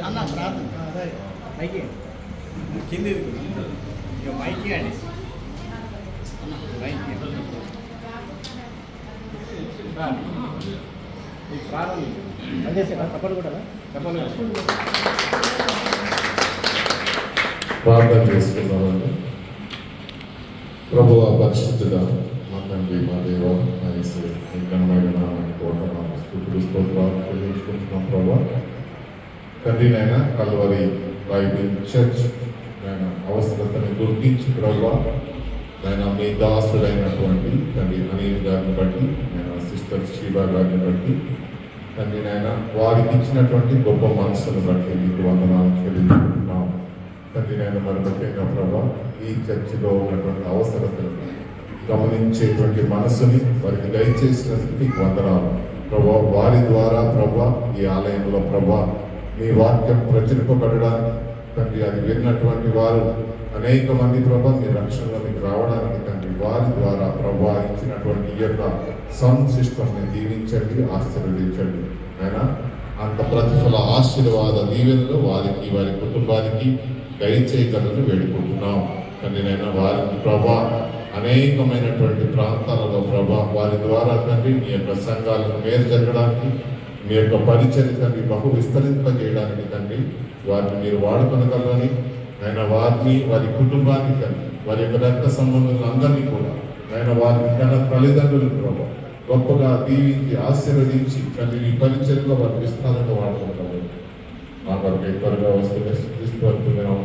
అన్న ప్రార్థన అదే మైకి కింది ఇక మైకి అండి మైకి ప్రారంభం అదే సార్ తప్పని కూడా తప్పని ప్రార్థన చేసుకున్నామండి. ప్రభువా పరిశుద్ధుడా, మా తండ్రి, మా దేవ, మా యేసు ఘనమైన నామానికి వందనాలు, స్తుతులు, స్తోత్రాలు చెల్లించుకుంటున్నాం. ప్రభా తండ్రి నాయన కల్వరి బైబిల్ చర్చ్ నాయన అవసరతని గుర్తించి ప్రభా నాయన మీ దాసుడైనటువంటి తండ్రి అనిల్ గారిని బట్టి నేను సిస్టర్ శివా గారిని బట్టి తండ్రి నాయన వారికి ఇచ్చినటువంటి గొప్ప మనసును బట్టి మీకు వందనాలు చెల్లించుకుంటున్నాం. తండ్రి నాయన మరి ముఖ్యంగా ప్రభా ఈ చర్చిలో ఉన్నటువంటి అవసరతను గమనించేటువంటి మనసుని వారికి దయచేసినందుకు మీకు వందనాలు ప్రభా. వారి ద్వారా ప్రభా ఈ ఆలయంలో ప్రభా మీ వాక్యం ప్రచురింపబడడానికి తండ్రి అది విన్నటువంటి వారు అనేక మంది ప్రభా మీ రక్షణలోకి రావడానికి తండ్రి వారి ద్వారా ప్రభా ఇచ్చినటువంటి ఈ యొక్క సౌండ్ సిస్టమ్ని దీవించండి, ఆశీర్వదించండి. అయినా అంత ప్రతిఫల ఆశీర్వాద దీవెనలు వారికి వారి కుటుంబానికి దయచేయగలను వేడుకుంటున్నాం. తండ్రి నైనా వారికి ప్రభా అనేకమైనటువంటి ప్రాంతాలలో ప్రభా వారి ద్వారా తండ్రి మీ యొక్క సంఘాలను మేలు జరగడానికి మీ యొక్క పరిచర్య తండ్రి బహు విస్తరింపజేయడానికి తండ్రి వారిని మీరు వాడుకొనగలని ఆయన వారిని వారి కుటుంబాన్ని తండ్రి వారి యొక్క రక్త సంబంధులందరినీ కూడా ఆయన వారి తన తల్లిదండ్రులను ప్రభా గొప్పగా దీవించి ఆశీర్వదించి తండ్రి ఈ పరిచర్యలో వారి విస్తారంగా వాడుకుంటారు. మా కొరకు త్వరగా వస్తున్న క్రీస్తు పెట్టుకుంటున్నాం.